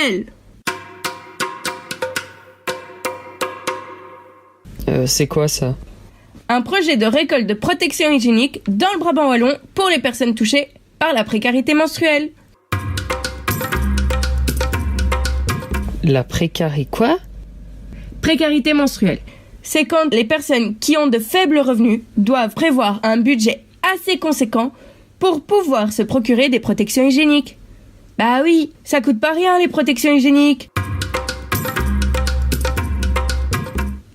mensuel. C'est quoi ça ? Un projet de récolte de protection hygiénique dans le Brabant wallon pour les personnes touchées par la précarité menstruelle. La précarité quoi ? Précarité menstruelle. C'est quand les personnes qui ont de faibles revenus doivent prévoir un budget assez conséquent pour pouvoir se procurer des protections hygiéniques. Bah oui, ça coûte pas rien les protections hygiéniques.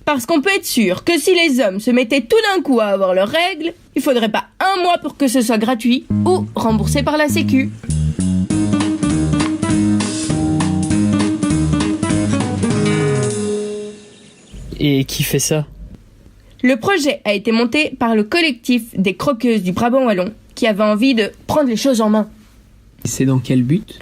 Parce qu'on peut être sûr que si les hommes se mettaient tout d'un coup à avoir leurs règles, il faudrait pas un mois pour que ce soit gratuit ou remboursé par la Sécu. Et qui fait ça ? Le projet a été monté par le collectif des croqueuses du Brabant wallon qui avait envie de prendre les choses en main. C'est dans quel but ?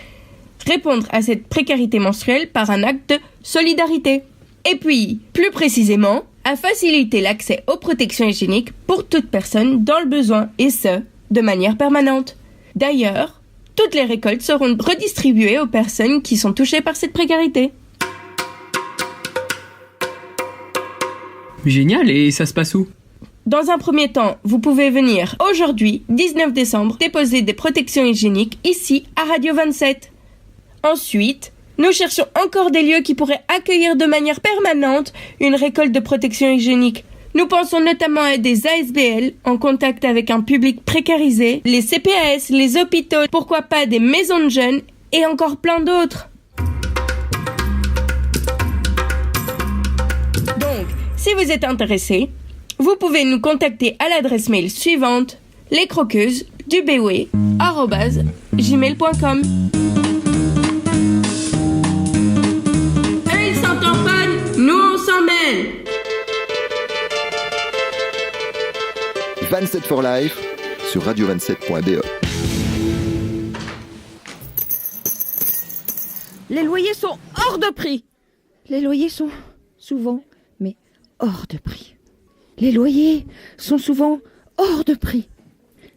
Répondre à cette précarité menstruelle par un acte de solidarité. Et puis, plus précisément, à faciliter l'accès aux protections hygiéniques pour toute personne dans le besoin, et ce, de manière permanente. D'ailleurs, toutes les récoltes seront redistribuées aux personnes qui sont touchées par cette précarité. Génial, et ça se passe où ? Dans un premier temps, vous pouvez venir aujourd'hui, 19 décembre, déposer des protections hygiéniques ici à Radio 27. Ensuite, nous cherchons encore des lieux qui pourraient accueillir de manière permanente une récolte de protection hygiénique. Nous pensons notamment à des ASBL en contact avec un public précarisé, les CPAS, les hôpitaux, pourquoi pas des maisons de jeunes et encore plein d'autres. Donc, si vous êtes intéressé, vous pouvez nous contacter à l'adresse mail suivante, lescroqueuses@gmail.com. Ils sont en panne, nous on s'en mêle. 27 for Life sur radio27.be. Les loyers sont hors de prix. Les loyers sont souvent, mais hors de prix. Les loyers sont souvent hors de prix.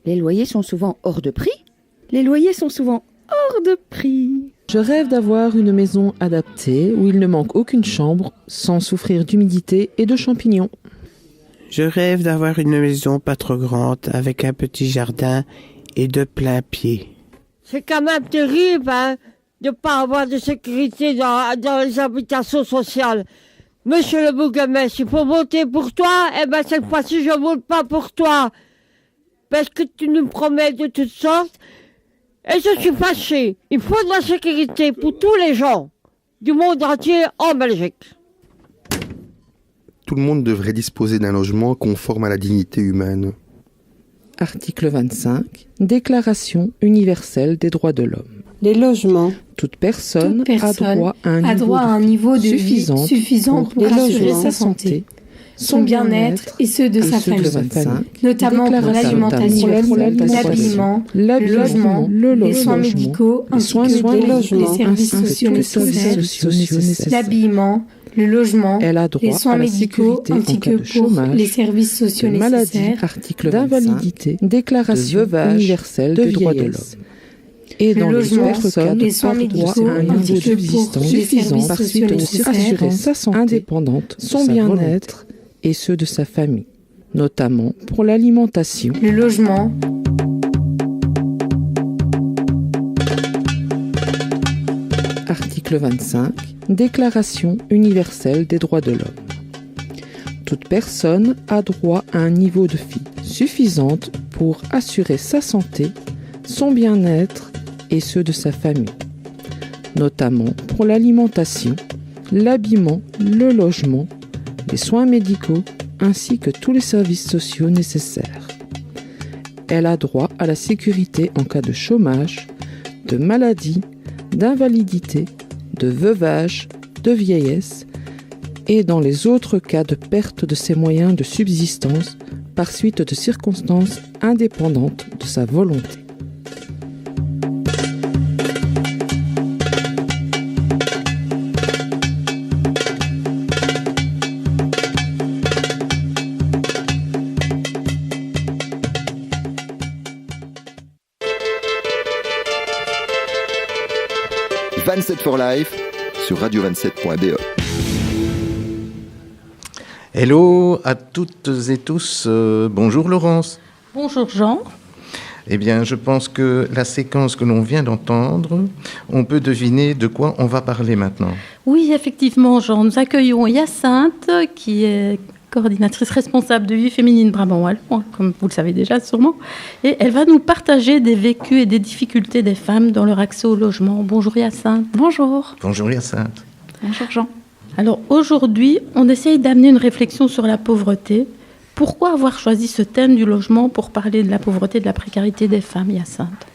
Les loyers sont souvent hors de prix. Les loyers sont souvent hors de prix. Je rêve d'avoir une maison adaptée où il ne manque aucune chambre sans souffrir d'humidité et de champignons. Je rêve d'avoir une maison pas trop grande avec un petit jardin et de plein pied. C'est quand même terrible de ne pas avoir de sécurité dans les habitations sociales. Monsieur le bourgmestre, il faut voter pour toi, cette fois-ci je vote pas pour toi. Parce que tu nous promets de toutes sortes. Et je suis fâchée. Il faut de la sécurité pour tous les gens du monde entier en Belgique. Tout le monde devrait disposer d'un logement conforme à la dignité humaine. Article 25. Déclaration universelle des droits de l'homme. Les logements. Toute personne a droit à un niveau de vie suffisant pour assurer sa santé, son bien-être et ceux de sa famille, notamment pour l'alimentation, l'habillement, le logement, les soins médicaux, ainsi que les services sociaux nécessaires, l'habillement, le logement, les soins médicaux, ainsi que pour les services sociaux nécessaires, d'invalidité, déclaration universelle des droits de l'homme. Et dans les autres cas, les soins médicaux, à un niveau de subsistance suffisant par suite de assurer sa santé indépendante, son bien-être et ceux de sa famille, notamment pour l'alimentation, le logement, Article 25. Déclaration universelle des droits de l'homme. Toute personne a droit à un niveau de vie suffisante pour assurer sa santé, son bien-être et ceux de sa famille, notamment pour l'alimentation, l'habillement, le logement, les soins médicaux ainsi que tous les services sociaux nécessaires. Elle a droit à la sécurité en cas de chômage, de maladie, d'invalidité, de veuvage, de vieillesse et dans les autres cas de perte de ses moyens de subsistance par suite de circonstances indépendantes de sa volonté. 27 for Life sur radio27.be. Hello à toutes et tous. Bonjour Laurence. Bonjour Jean. Eh bien, je pense que la séquence que l'on vient d'entendre, on peut deviner de quoi on va parler maintenant. Oui, effectivement, Jean. Nous accueillons Hyacinthe, qui est coordinatrice responsable de Vie féminine Brabant Wallon, comme vous le savez déjà sûrement. Et elle va nous partager des vécus et des difficultés des femmes dans leur accès au logement. Bonjour Hyacinthe. Bonjour. Bonjour Hyacinthe. Bonjour Jean. Alors aujourd'hui, on essaye d'amener une réflexion sur la pauvreté. Pourquoi avoir choisi ce thème du logement pour parler de la pauvreté et de la précarité des femmes, Hyacinthe ?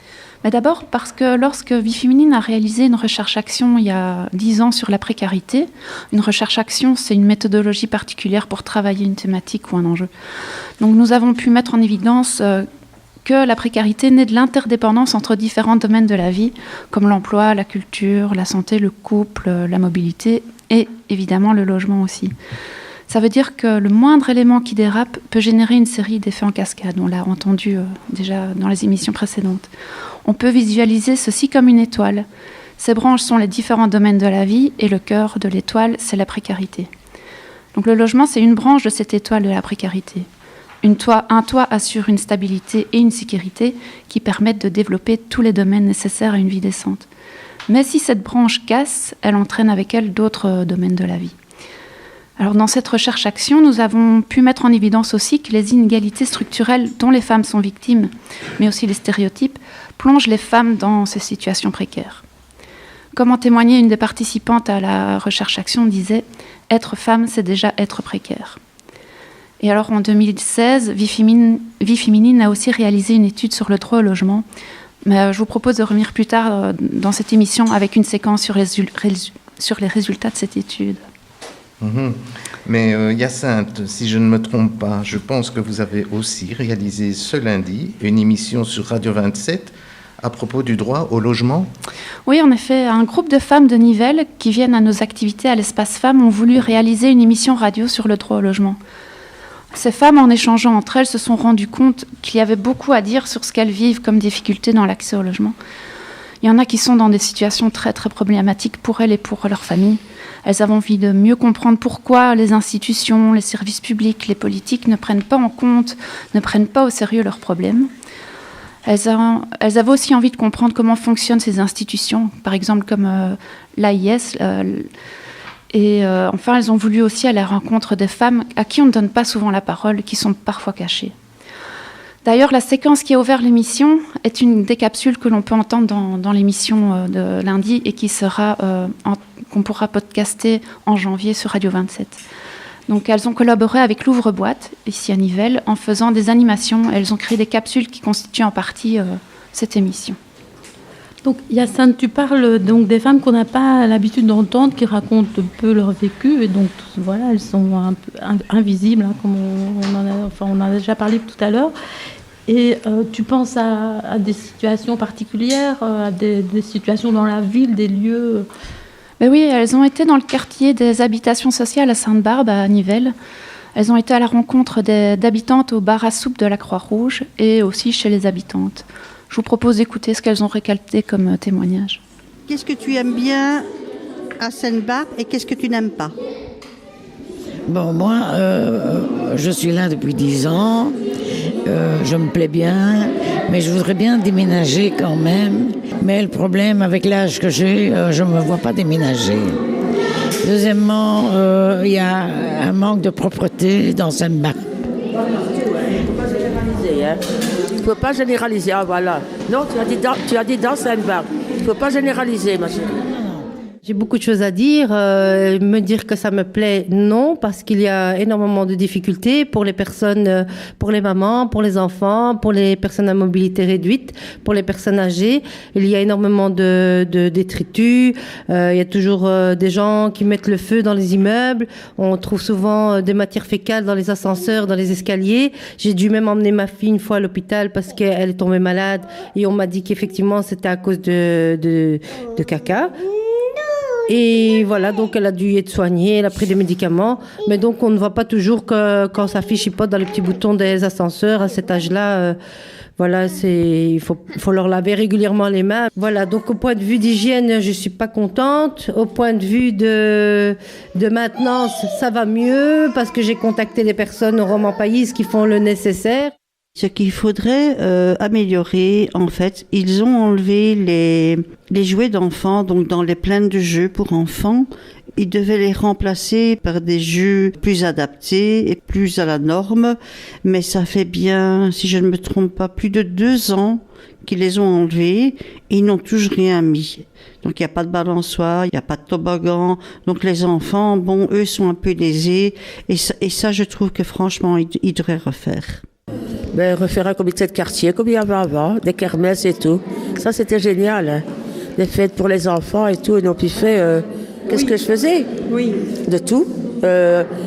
Mais d'abord parce que lorsque Vie féminine a réalisé une recherche-action il y a 10 ans sur la précarité, une recherche-action, c'est une méthodologie particulière pour travailler une thématique ou un enjeu. Donc nous avons pu mettre en évidence que la précarité naît de l'interdépendance entre différents domaines de la vie, comme l'emploi, la culture, la santé, le couple, la mobilité et évidemment le logement aussi. Ça veut dire que le moindre élément qui dérape peut générer une série d'effets en cascade. On l'a entendu déjà dans les émissions précédentes. On peut visualiser ceci comme une étoile. Ces branches sont les différents domaines de la vie et le cœur de l'étoile, c'est la précarité. Donc le logement, c'est une branche de cette étoile de la précarité. Un toit assure une stabilité et une sécurité qui permettent de développer tous les domaines nécessaires à une vie décente. Mais si cette branche casse, elle entraîne avec elle d'autres domaines de la vie. Alors dans cette recherche-action, nous avons pu mettre en évidence aussi que les inégalités structurelles dont les femmes sont victimes, mais aussi les stéréotypes, plongent les femmes dans ces situations précaires. Comme en témoignait une des participantes à la recherche-action disait « Être femme, c'est déjà être précaire ». Et alors en 2016, Vie féminine a aussi réalisé une étude sur le droit au logement. Mais je vous propose de revenir plus tard dans cette émission avec une séquence sur les résultats de cette étude. Mais Hyacinthe, si je ne me trompe pas, je pense que vous avez aussi réalisé ce lundi une émission sur Radio 27 à propos du droit au logement. Oui, en effet, un groupe de femmes de Nivelles qui viennent à nos activités à l'Espace Femmes ont voulu réaliser une émission radio sur le droit au logement. Ces femmes, en échangeant entre elles, se sont rendues compte qu'il y avait beaucoup à dire sur ce qu'elles vivent comme difficultés dans l'accès au logement. Il y en a qui sont dans des situations très très problématiques pour elles et pour leur famille. Elles avaient envie de mieux comprendre pourquoi les institutions, les services publics, les politiques ne prennent pas en compte, ne prennent pas au sérieux leurs problèmes. Elles avaient aussi envie de comprendre comment fonctionnent ces institutions, par exemple comme l'AIS. Enfin, elles ont voulu aussi aller à la rencontre des femmes à qui on ne donne pas souvent la parole, qui sont parfois cachées. D'ailleurs, la séquence qui a ouvert l'émission est une des capsules que l'on peut entendre dans l'émission de lundi et qui qu'on pourra podcaster en janvier sur Radio 27. Donc, elles ont collaboré avec l'Ouvre-Boîte, ici à Nivelles, en faisant des animations. Elles ont créé des capsules qui constituent en partie cette émission. Donc, Hyacinthe, tu parles donc des femmes qu'on n'a pas l'habitude d'entendre, qui racontent un peu leur vécu, et donc voilà, elles sont un peu invisibles, hein, comme on en a déjà parlé tout à l'heure. Et tu penses à des situations particulières, à des situations dans la ville, des lieux. Ben oui, elles ont été dans le quartier des habitations sociales à Sainte-Barbe, à Nivelles. Elles ont été à la rencontre d'habitantes au bar à soupe de la Croix-Rouge et aussi chez les habitantes. Je vous propose d'écouter ce qu'elles ont récolté comme témoignage. Qu'est-ce que tu aimes bien à Sainte-Barbe et qu'est-ce que tu n'aimes pas ? Bon, moi, je suis là depuis 10 ans. Je me plais bien, mais je voudrais bien déménager quand même. Mais le problème, avec l'âge que j'ai, je ne me vois pas déménager. Deuxièmement, il y a un manque de propreté dans Sainte-Barbe. Il ne faut pas généraliser, ah voilà. Non, tu as dit dans Sainte-Barbe. Il ne faut pas généraliser, ma chérie. J'ai beaucoup de choses à dire. Me dire que ça me plaît, non, parce qu'il y a énormément de difficultés pour les personnes, pour les mamans, pour les enfants, pour les personnes à mobilité réduite, pour les personnes âgées. Il y a énormément de détritus. Il y a toujours des gens qui mettent le feu dans les immeubles. On trouve souvent des matières fécales dans les ascenseurs, dans les escaliers. J'ai dû même emmener ma fille une fois à l'hôpital parce qu'elle est tombée malade et on m'a dit qu'effectivement c'était à cause de caca. Et voilà, donc elle a dû être soignée, elle a pris des médicaments, mais donc on ne voit pas toujours que quand ça fichipote dans les petits boutons des ascenseurs à cet âge-là. Voilà, il faut leur laver régulièrement les mains. Voilà, donc au point de vue d'hygiène, je suis pas contente. Au point de vue de maintenance, ça va mieux parce que j'ai contacté des personnes au Roman Pays qui font le nécessaire. Ce qu'il faudrait améliorer, en fait, ils ont enlevé les jouets d'enfants, donc dans les plaines de jeux pour enfants. Ils devaient les remplacer par des jeux plus adaptés et plus à la norme. Mais ça fait bien, si je ne me trompe pas, plus de 2 ans qu'ils les ont enlevés et ils n'ont toujours rien mis. Donc il n'y a pas de balançoire, il n'y a pas de toboggan. Donc les enfants, bon, eux sont un peu lésés. Et ça je trouve que franchement, ils devraient refaire. Refaire un comité de quartier comme il y avait avant, des kermesses et tout. Ça c'était génial. Hein. Des fêtes pour les enfants et tout. Et donc il fait... Qu'est-ce que je faisais? Oui. De tout.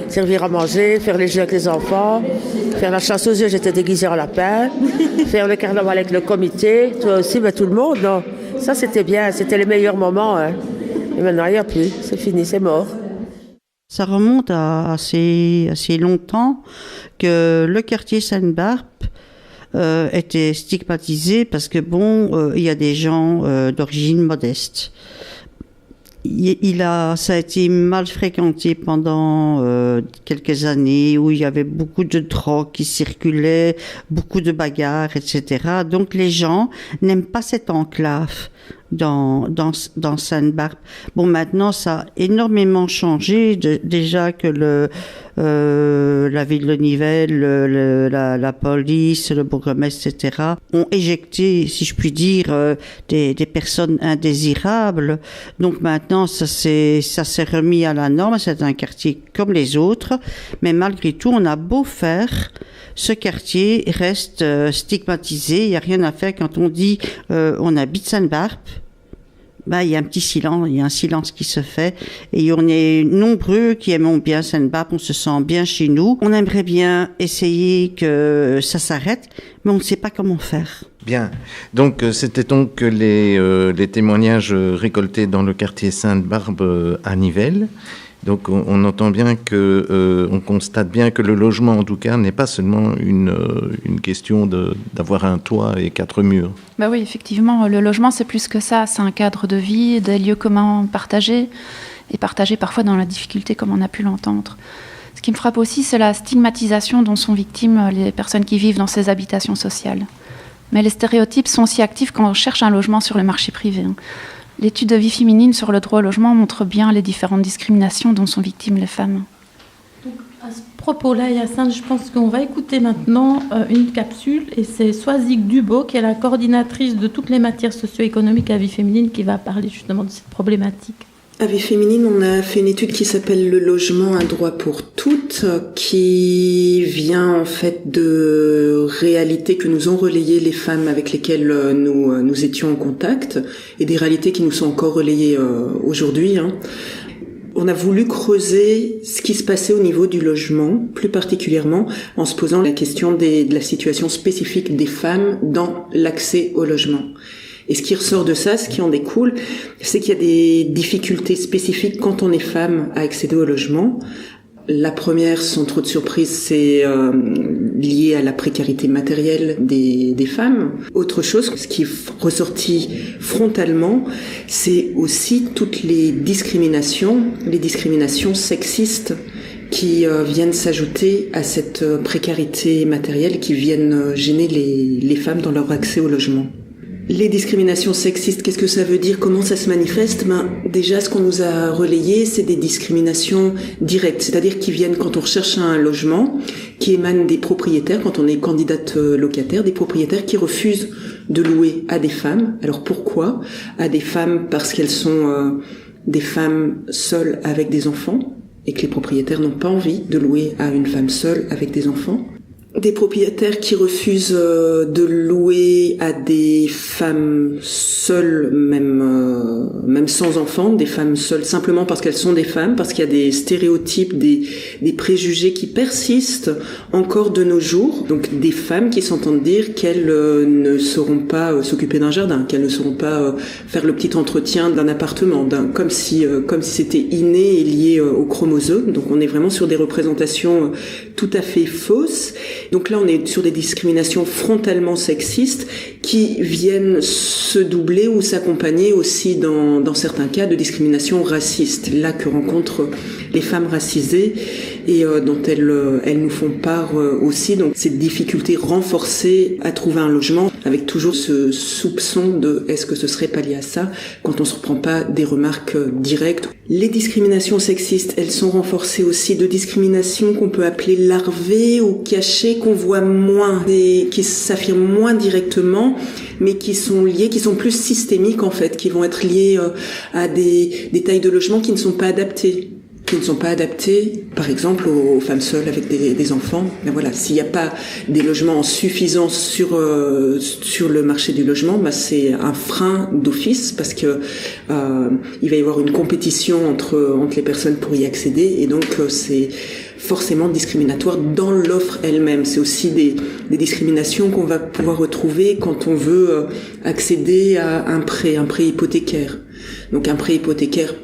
Servir à manger, faire les jeux avec les enfants, faire la chasse aux œufs, j'étais déguisée en lapin, faire le carnaval avec le comité, toi aussi, tout le monde. Non. Ça, c'était bien, c'était les meilleurs moments. Hein. Et maintenant, il n'y a plus, c'est fini, c'est mort. Ça remonte à assez longtemps que le quartier Sainte-Barbe était stigmatisé parce que, il y a des gens d'origine modeste. Ça a été mal fréquenté pendant quelques années où il y avait beaucoup de drogue qui circulait, beaucoup de bagarres, etc. Donc les gens n'aiment pas cette enclave dans Sainte-Barbe. Bon, maintenant ça a énormément changé. Déjà que la ville de Nivelles, la police, le bourgmestre, etc. ont éjecté, si je puis dire, des personnes indésirables. Donc maintenant ça s'est remis à la norme. C'est un quartier comme les autres, mais malgré tout, on a beau faire, ce quartier reste stigmatisé. Il n'y a rien à faire quand on dit on habite Sainte-Barbe. Il y a un petit silence, il y a un silence qui se fait et on est nombreux qui aimons bien Sainte-Barbe, on se sent bien chez nous. On aimerait bien essayer que ça s'arrête, mais on ne sait pas comment faire. Bien, donc c'était donc les témoignages récoltés dans le quartier Sainte-Barbe à Nivelles. Donc on entend bien on constate bien que le logement en tout cas n'est pas seulement une question d'avoir un toit et 4 murs. Oui, effectivement, le logement c'est plus que ça, c'est un cadre de vie, des lieux communs partagés et partagés parfois dans la difficulté comme on a pu l'entendre. Ce qui me frappe aussi, c'est la stigmatisation dont sont victimes les personnes qui vivent dans ces habitations sociales. Mais les stéréotypes sont aussi actifs quand on cherche un logement sur le marché privé. L'étude de vie féminine sur le droit au logement montre bien les différentes discriminations dont sont victimes les femmes. Donc, à ce propos-là, Hyacinthe, je pense qu'on va écouter maintenant une capsule et c'est Soisic Dubo, qui est la coordinatrice de toutes les matières socio-économiques à vie féminine, qui va parler justement de cette problématique. À Vie Féminine, on a fait une étude qui s'appelle Le logement, un droit pour toutes, qui vient en fait de réalités que nous ont relayées les femmes avec lesquelles nous étions en contact et des réalités qui nous sont encore relayées aujourd'hui. On a voulu creuser ce qui se passait au niveau du logement, plus particulièrement en se posant la question de la situation spécifique des femmes dans l'accès au logement. Et ce qui ressort de ça, ce qui en découle, c'est qu'il y a des difficultés spécifiques quand on est femme à accéder au logement. La première, sans trop de surprise, c'est lié à la précarité matérielle des femmes. Autre chose, ce qui est ressorti frontalement, c'est aussi toutes les discriminations sexistes qui viennent s'ajouter à cette précarité matérielle, qui viennent gêner les femmes dans leur accès au logement. Les discriminations sexistes, qu'est-ce que ça veut dire? Comment ça se manifeste? Déjà, ce qu'on nous a relayé, c'est des discriminations directes, c'est-à-dire qui viennent quand on recherche un logement, qui émanent des propriétaires, quand on est candidate locataire, des propriétaires qui refusent de louer à des femmes. Alors pourquoi? À des femmes parce qu'elles sont des femmes seules avec des enfants et que les propriétaires n'ont pas envie de louer à une femme seule avec des enfants. Des propriétaires qui refusent de louer à des femmes seules, même sans enfants, des femmes seules simplement parce qu'elles sont des femmes, parce qu'il y a des stéréotypes, des préjugés qui persistent encore de nos jours. Donc des femmes qui s'entendent dire qu'elles ne sauront pas s'occuper d'un jardin, qu'elles ne sauront pas faire le petit entretien d'un appartement, comme si c'était inné et lié aux chromosomes. Donc on est vraiment sur des représentations tout à fait fausses. Donc là, on est sur des discriminations frontalement sexistes qui viennent se doubler ou s'accompagner aussi dans certains cas de discrimination raciste. Là que rencontrent les femmes racisées et dont elles nous font part aussi. Donc cette difficulté renforcée à trouver un logement avec toujours ce soupçon de est-ce que ce serait pas lié à ça quand on se reprend pas des remarques directes. Les discriminations sexistes, elles sont renforcées aussi de discriminations qu'on peut appeler larvées ou cachées, qu'on voit moins et qui s'affirment moins directement, mais qui sont liées, qui sont plus systémiques en fait, qui vont être liées à des tailles de logement qui ne sont pas adaptées. Par exemple, aux femmes seules avec des enfants. Ben voilà, s'il n'y a pas des logements en suffisance sur le marché du logement, c'est un frein d'office parce que il va y avoir une compétition entre les personnes pour y accéder et donc c'est forcément discriminatoire dans l'offre elle-même. C'est aussi des discriminations qu'on va pouvoir retrouver quand on veut accéder à un prêt hypothécaire. Donc un prêt hypothécaire,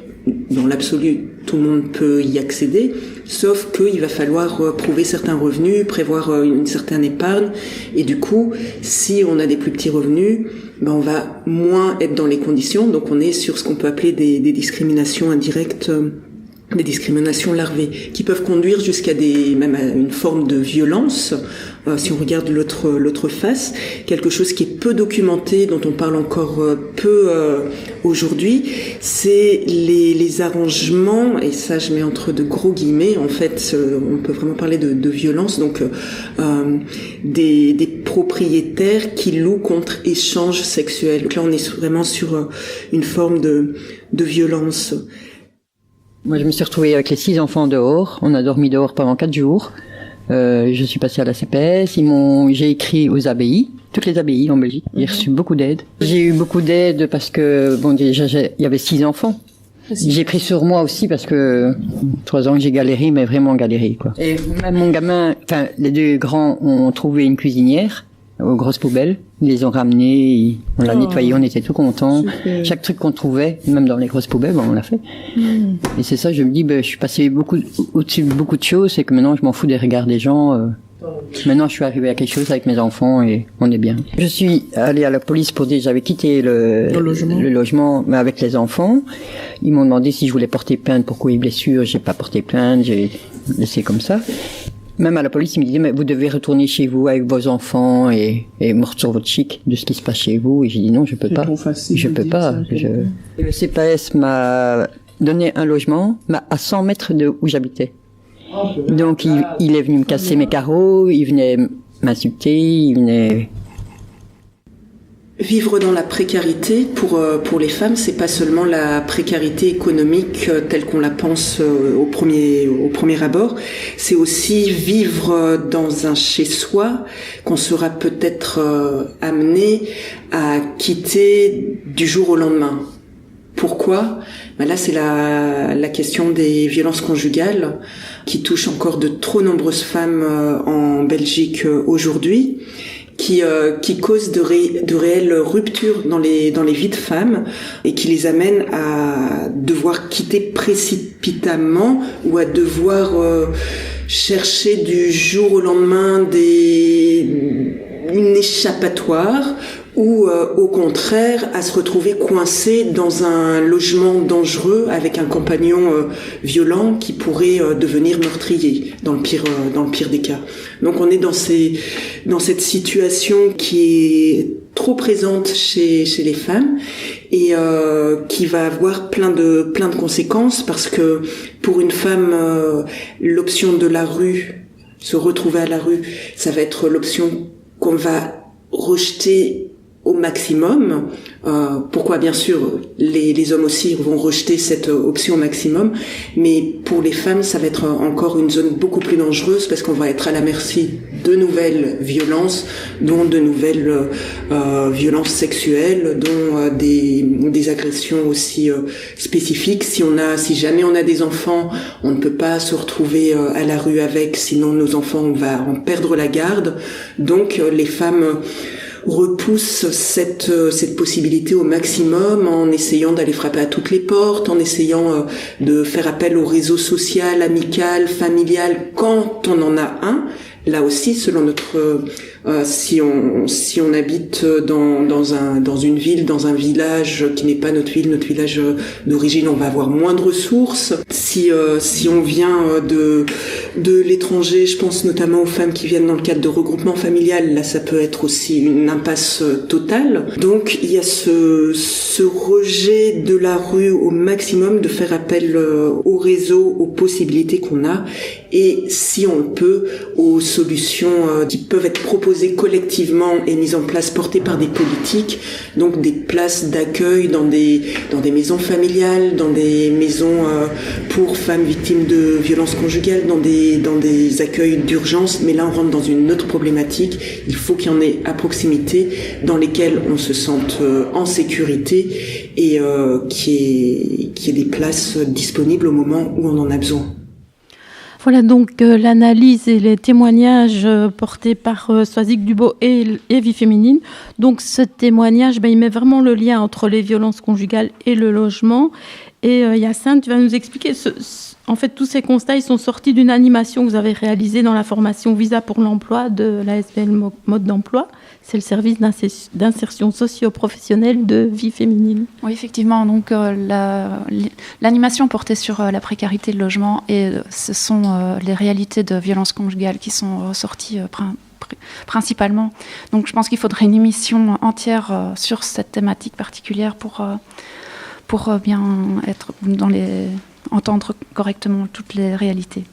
dans l'absolu, tout le monde peut y accéder, sauf qu'il va falloir prouver certains revenus, prévoir une certaine épargne, et du coup, si on a des plus petits revenus, on va moins être dans les conditions, donc on est sur ce qu'on peut appeler des discriminations indirectes, des discriminations larvées, qui peuvent conduire jusqu'à même à une forme de violence. Si on regarde l'autre face, quelque chose qui est peu documenté, dont on parle encore peu aujourd'hui, c'est les arrangements, et ça je mets entre de gros guillemets, en fait on peut vraiment parler de violence, donc des propriétaires qui louent contre échange sexuel. Donc là on est vraiment sur une forme de violence. Moi, je me suis retrouvée avec les 6 enfants dehors. On a dormi dehors pendant 4 jours. Je suis passée à la CPS. J'ai écrit aux abbayes, toutes les abbayes en Belgique. J'ai reçu beaucoup d'aide. J'ai eu beaucoup d'aide parce que, déjà, il y avait 6 enfants. J'ai pris sur moi aussi parce que 3 ans que j'ai galéré, mais vraiment galéré, quoi. Et même mon gamin, les 2 grands ont trouvé une cuisinière aux grosses poubelles. Ils les ont ramenés, on l'a nettoyé, on était tout contents. Super. Chaque truc qu'on trouvait, même dans les grosses poubelles, on l'a fait. Et c'est ça, je me dis, je suis passé au-dessus de beaucoup de choses, et que maintenant je m'en fous des regards des gens. Maintenant je suis arrivé à quelque chose avec mes enfants et on est bien. Je suis allée à la police pour dire, j'avais quitté le logement, mais avec les enfants. Ils m'ont demandé si je voulais porter plainte pour coups et blessures. J'ai pas porté plainte, j'ai laissé comme ça. Même à la police, ils me disaient, mais vous devez retourner chez vous avec vos enfants et mordre sur votre chic de ce qui se passe chez vous. Et j'ai dit non, je peux pas. Je peux pas. Le CPS m'a donné un logement, à 100 mètres de où j'habitais. Donc il est venu me casser mes carreaux, il venait m'insulter, il venait... Vivre dans la précarité pour les femmes, c'est pas seulement la précarité économique telle qu'on la pense au premier abord, c'est aussi vivre dans un chez-soi qu'on sera peut-être amené à quitter du jour au lendemain. Pourquoi ? Là, c'est la question des violences conjugales qui touchent encore de trop nombreuses femmes en Belgique aujourd'hui. Qui causent de réelles ruptures dans les vies de femmes et qui les amènent à devoir quitter précipitamment ou à devoir chercher du jour au lendemain une échappatoire ou au contraire à se retrouver coincé dans un logement dangereux avec un compagnon violent qui pourrait devenir meurtrier dans le pire des cas. Donc on est dans cette situation qui est trop présente chez les femmes et qui va avoir plein de conséquences parce que pour une femme l'option de la rue, se retrouver à la rue, ça va être l'option qu'on va rejeter au maximum. Pourquoi bien sûr les hommes aussi vont rejeter cette option au maximum, mais pour les femmes ça va être encore une zone beaucoup plus dangereuse parce qu'on va être à la merci de nouvelles violences, dont de nouvelles violences sexuelles, dont des agressions aussi spécifiques. Si jamais on a des enfants, on ne peut pas se retrouver à la rue avec, sinon nos enfants on va en perdre la garde. Donc les femmes repoussent cette possibilité au maximum en essayant d'aller frapper à toutes les portes, en essayant de faire appel au réseau social, amical, familial quand on en a un. Là aussi, selon notre si on habite dans une ville, dans un village qui n'est pas notre village d'origine, on va avoir moins de ressources. Si on vient de l'étranger, je pense notamment aux femmes qui viennent dans le cadre de regroupement familial, là ça peut être aussi une impasse totale. Donc il y a ce rejet de la rue au maximum, de faire appel au réseau, aux possibilités qu'on a, et si on le peut, aux solutions qui peuvent être proposées collectivement et mises en place, portées par des politiques, donc des places d'accueil dans des maisons familiales, dans des maisons pour femmes victimes de violences conjugales, dans des accueils d'urgence. Mais là on rentre dans une autre problématique, il faut qu'il y en ait à proximité, dans lesquelles on se sente en sécurité et qu'il y ait des places disponibles au moment où on en a besoin. Voilà donc l'analyse et les témoignages portés par Soisic Dubo et Vie Féminine. Donc ce témoignage, il met vraiment le lien entre les violences conjugales et le logement. Et Hyacinthe, tu vas nous expliquer, en fait tous ces constats ils sont sortis d'une animation que vous avez réalisée dans la formation Visa pour l'emploi de l'ASBL Mode d'emploi. C'est le service d'insertion socio-professionnelle de Vie Féminine. Oui, effectivement. Donc, l'animation portait sur la précarité de logement et ce sont les réalités de violences conjugales qui sont ressorties principalement. Donc, je pense qu'il faudrait une émission entière sur cette thématique particulière pour bien entendre correctement toutes les réalités.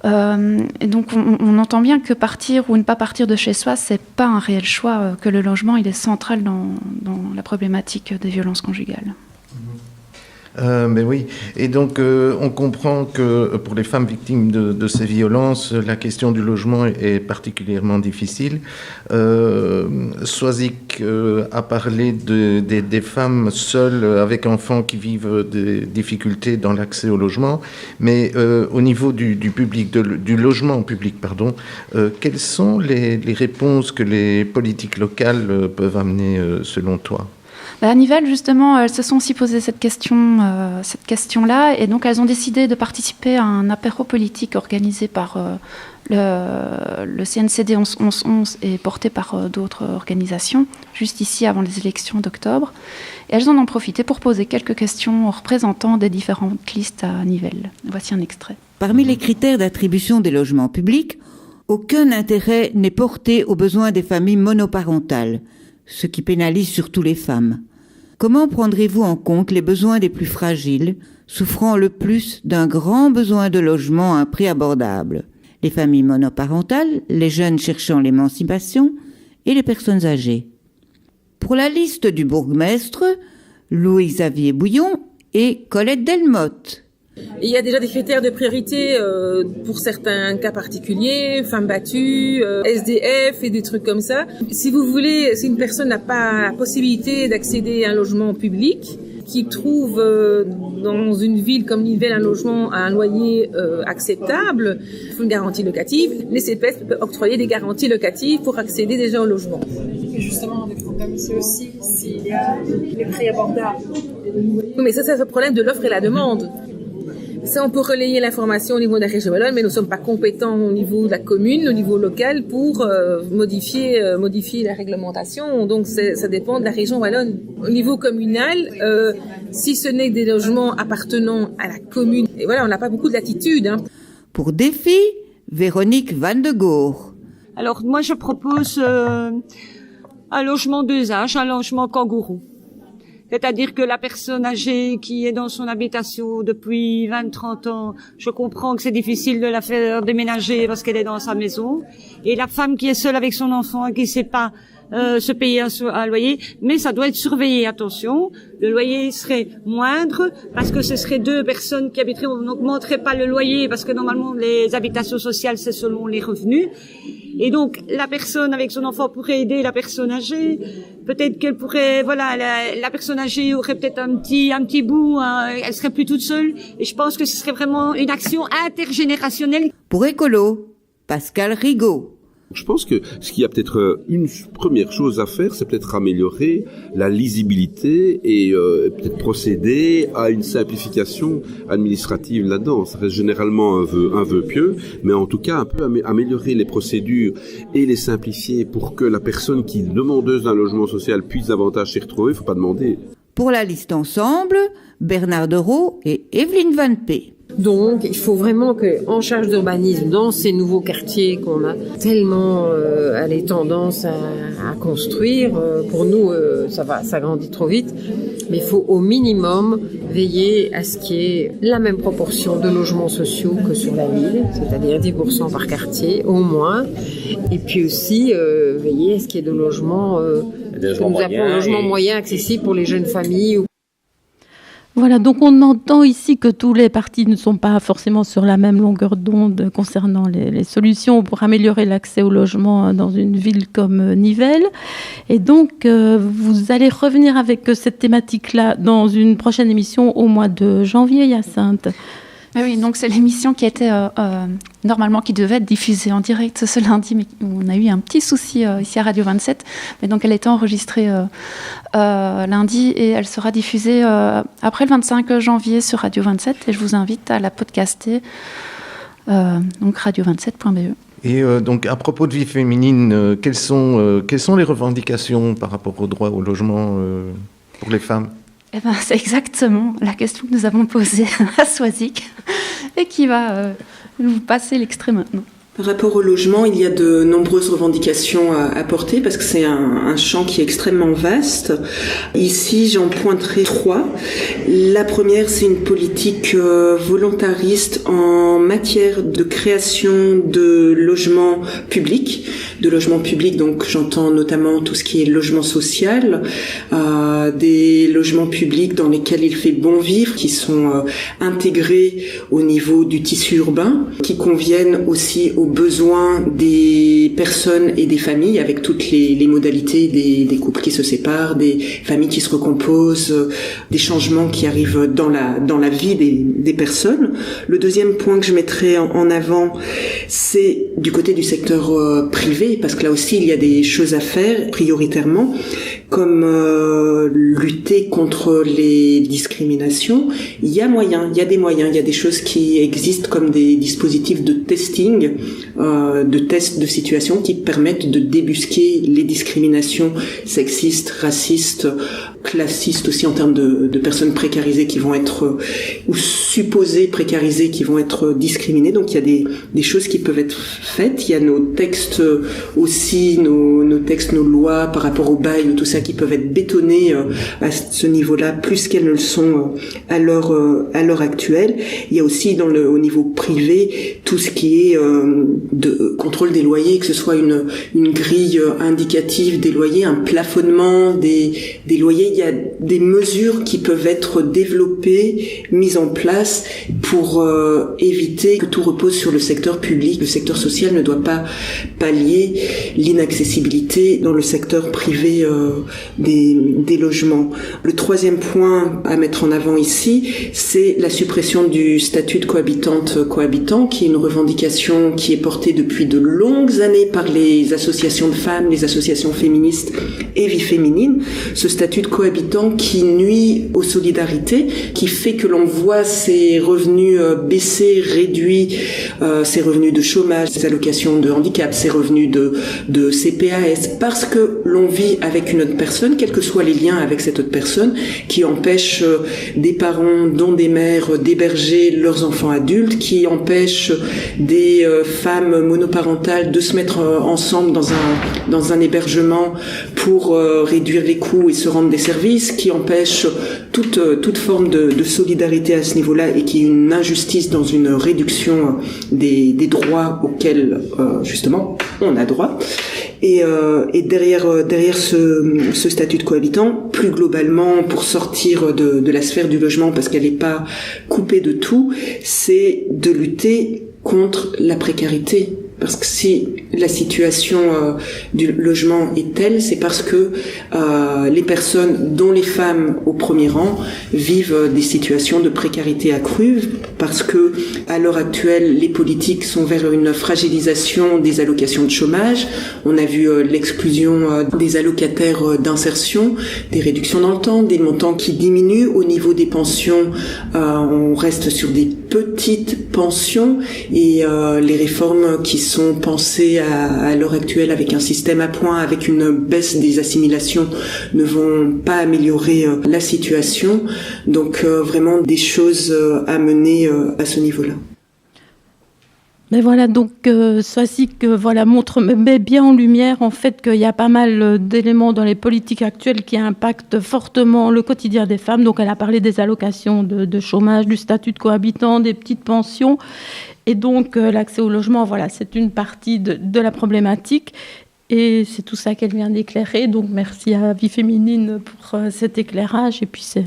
Et donc on entend bien que partir ou ne pas partir de chez soi, c'est pas un réel choix, que le logement il est central dans la problématique des violences conjugales. Mais oui, et donc on comprend que pour les femmes victimes de ces violences, la question du logement est particulièrement difficile. Soisic a parlé des femmes seules avec enfants qui vivent des difficultés dans l'accès au logement, mais au niveau du public, du logement public, quelles sont les réponses que les politiques locales peuvent amener selon toi ? À Nivelles, justement, elles se sont aussi posé cette question-là, et donc elles ont décidé de participer à un apéro politique organisé par le CNCD 1111 et porté par d'autres organisations, juste ici avant les élections d'octobre. Et elles en ont profité pour poser quelques questions aux représentants des différentes listes à Nivelles. Voici un extrait. Parmi les critères d'attribution des logements publics, aucun intérêt n'est porté aux besoins des familles monoparentales, ce qui pénalise surtout les femmes. Comment prendrez-vous en compte les besoins des plus fragiles, souffrant le plus d'un grand besoin de logement à un prix abordable ? Les familles monoparentales, les jeunes cherchant l'émancipation et les personnes âgées. Pour la liste du bourgmestre, Louis-Xavier Bouillon et Colette Delmotte. Il y a déjà des critères de priorité pour certains cas particuliers, femmes battues, SDF et des trucs comme ça. Si vous voulez, si une personne n'a pas la possibilité d'accéder à un logement public, qui trouve dans une ville comme Nivelles un logement à un loyer acceptable, il faut une garantie locative. Les CPS peuvent octroyer des garanties locatives pour accéder déjà au logement. Et justement, le problème, c'est aussi s'il y a les prix abordables. Oui, mais ça, c'est le problème de l'offre et la demande. Ça, on peut relayer l'information au niveau de la région wallonne, mais nous ne sommes pas compétents au niveau de la commune, au niveau local, pour modifier la réglementation. Donc, ça dépend de la région wallonne. Au niveau communal, si ce n'est que des logements appartenant à la commune, et voilà, on n'a pas beaucoup de latitude. Pour défi, Véronique Van de Goor. Alors, moi, je propose un logement 2H, un logement kangourou. C'est-à-dire que la personne âgée qui est dans son habitation depuis 20-30 ans, je comprends que c'est difficile de la faire déménager parce qu'elle est dans sa maison. Et la femme qui est seule avec son enfant et qui sait pas se payer un loyer, mais ça doit être surveillé, attention. Le loyer serait moindre parce que ce serait 2 personnes qui habiteraient, on n'augmenterait pas le loyer parce que normalement les habitations sociales c'est selon les revenus. Et donc la personne avec son enfant pourrait aider la personne âgée. Peut-être qu'elle pourrait, voilà, la personne âgée aurait peut-être un petit bout, elle serait plus toute seule. Et je pense que ce serait vraiment une action intergénérationnelle. Pour Écolo, Pascal Rigaud. Je pense que ce qu'il y a peut-être une première chose à faire, c'est peut-être améliorer la lisibilité et peut-être procéder à une simplification administrative là-dedans. Ça reste généralement un vœu pieux, mais en tout cas un peu améliorer les procédures et les simplifier pour que la personne qui est demandeuse d'un logement social puisse davantage s'y retrouver. Il ne faut pas demander. Pour la liste ensemble, Bernard Dereau et Evelyne Van P. Donc, il faut vraiment que, en charge d'urbanisme, dans ces nouveaux quartiers qu'on a tellement tendance à construire, pour nous, ça grandit trop vite. Mais il faut au minimum veiller à ce qu'il y ait la même proportion de logements sociaux que sur la ville, c'est-à-dire 10% par quartier au moins. Et puis aussi veiller à ce qu'il y ait de logements, logements moyens accessibles pour les jeunes familles. Voilà, donc on entend ici que tous les partis ne sont pas forcément sur la même longueur d'onde concernant les solutions pour améliorer l'accès au logement dans une ville comme Nivelles. Et donc, vous allez revenir avec cette thématique-là dans une prochaine émission au mois de janvier, Hyacinthe. Oui, donc c'est l'émission qui était normalement qui devait être diffusée en direct ce lundi, mais on a eu un petit souci ici à Radio 27. Mais donc elle a été enregistrée lundi et elle sera diffusée après le 25 janvier sur Radio 27 et je vous invite à la podcaster donc radio27.be. Et donc à propos de vie féminine, quelles sont les revendications par rapport au droit au logement pour les femmes ? Eh ben, c'est exactement la question que nous avons posée à Soisic et qui va nous passer l'extrait maintenant. Par rapport au logement, il y a de nombreuses revendications à porter parce que c'est un champ qui est extrêmement vaste. Ici, j'en pointerai 3. La première, c'est une politique volontariste en matière de création de logements publics. De logements publics, donc j'entends notamment tout ce qui est logement social, des logements publics dans lesquels il fait bon vivre, qui sont intégrés au niveau du tissu urbain, qui conviennent aussi aux besoins des personnes et des familles avec toutes les modalités des couples qui se séparent, des familles qui se recomposent, des changements qui arrivent dans la vie des personnes. Le deuxième point que je mettrai en avant, c'est du côté du secteur privé, parce que là aussi il y a des choses à faire prioritairement, comme lutter contre les discriminations. Il y a des moyens, il y a des choses qui existent comme des dispositifs de testing, de tests de situation qui permettent de débusquer les discriminations sexistes, racistes, classistes aussi en termes de personnes précarisées qui vont être, ou supposées précarisées qui vont être discriminées. Donc il y a des choses qui peuvent être faites. Il y a nos textes aussi, nos textes, nos lois par rapport au bail, tout ça qui peuvent être bétonnées à ce niveau-là, plus qu'elles ne le sont à l'heure actuelle. Il y a aussi au niveau privé tout ce qui est de contrôle des loyers, que ce soit une grille indicative des loyers, un plafonnement des loyers. Il y a des mesures qui peuvent être développées, mises en place pour éviter que tout repose sur le secteur public. Le secteur social ne doit pas pallier l'inaccessibilité dans le secteur privé des logements. Le troisième point à mettre en avant ici, c'est la suppression du statut de cohabitante-cohabitant, qui est une revendication qui est portée depuis de longues années par les associations de femmes, les associations féministes et vie féminine. Ce statut de cohabitant qui nuit aux solidarités, qui fait que l'on voit ses revenus baisser, réduits, ses revenus de chômage, ses allocations de handicap, ses revenus de CPAS, parce que l'on vit avec une autre personne, quels que soient les liens avec cette autre personne, qui empêche des parents, dont des mères, d'héberger leurs enfants adultes, qui empêche des femmes monoparentales de se mettre ensemble dans un hébergement pour réduire les coûts et se rendre des services, qui empêche toute forme de solidarité à ce niveau-là et qui est une une injustice, dans une réduction des droits auxquels justement on a droit. Et derrière ce statut de cohabitant, plus globalement, pour sortir de la sphère du logement, parce qu'elle n'est pas coupée de tout, c'est de lutter contre la précarité. Parce que si la situation du logement est telle, c'est parce que les personnes, dont les femmes au premier rang, vivent des situations de précarité accrue, parce que à l'heure actuelle, les politiques sont vers une fragilisation des allocations de chômage. On a vu l'exclusion des allocataires d'insertion, des réductions dans le temps, des montants qui diminuent. Au niveau des pensions, on reste sur des petites pensions, et les réformes qui sont pensées à l'heure actuelle avec un système à points, avec une baisse des assimilations, ne vont pas améliorer la situation. Donc vraiment des choses à mener à ce niveau-là. Mais voilà, donc ceci met bien en lumière en fait qu'il y a pas mal d'éléments dans les politiques actuelles qui impactent fortement le quotidien des femmes. Donc elle a parlé des allocations de chômage, du statut de cohabitant, des petites pensions. Et donc l'accès au logement, voilà, c'est une partie de la problématique. Et c'est tout ça qu'elle vient d'éclairer. Donc merci à Vie Féminine pour cet éclairage. Et puis c'est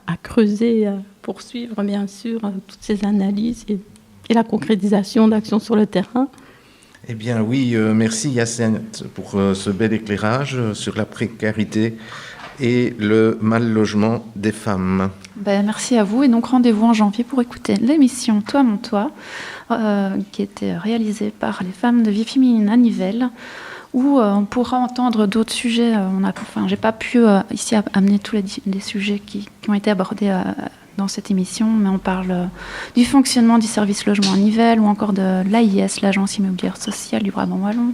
à creuser, à poursuivre bien sûr toutes ces analyses et la concrétisation d'actions sur le terrain. Eh bien oui, merci Yacinthe pour ce bel éclairage sur la précarité et le mal logement des femmes. Merci à vous, et donc rendez-vous en janvier pour écouter l'émission Toi mon Toi, qui était réalisée par les femmes de Vie Féminine à Nivelles, où on pourra entendre d'autres sujets. J'ai pas pu ici amener tous les sujets qui ont été abordés dans cette émission, mais on parle du fonctionnement du service logement à Nivelles, ou encore de l'AIS, l'Agence immobilière sociale du Brabant wallon,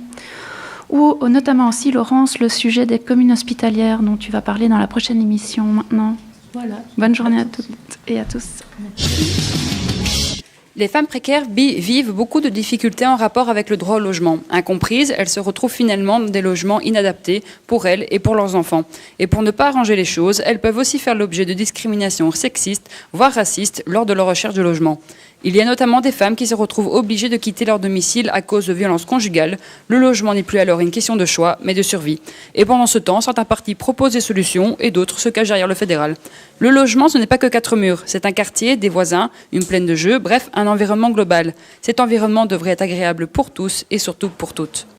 ou notamment aussi, Laurence, le sujet des communes hospitalières dont tu vas parler dans la prochaine émission maintenant. Voilà. Bonne journée à toutes et à tous. Les femmes précaires vivent beaucoup de difficultés en rapport avec le droit au logement. Incomprises, elles se retrouvent finalement dans des logements inadaptés pour elles et pour leurs enfants. Et pour ne pas arranger les choses, elles peuvent aussi faire l'objet de discriminations sexistes, voire racistes, lors de leur recherche de logement. Il y a notamment des femmes qui se retrouvent obligées de quitter leur domicile à cause de violences conjugales. Le logement n'est plus alors une question de choix, mais de survie. Et pendant ce temps, certains partis proposent des solutions et d'autres se cachent derrière le fédéral. Le logement, ce n'est pas que 4 murs. C'est un quartier, des voisins, une plaine de jeux, bref, un environnement global. Cet environnement devrait être agréable pour tous et surtout pour toutes.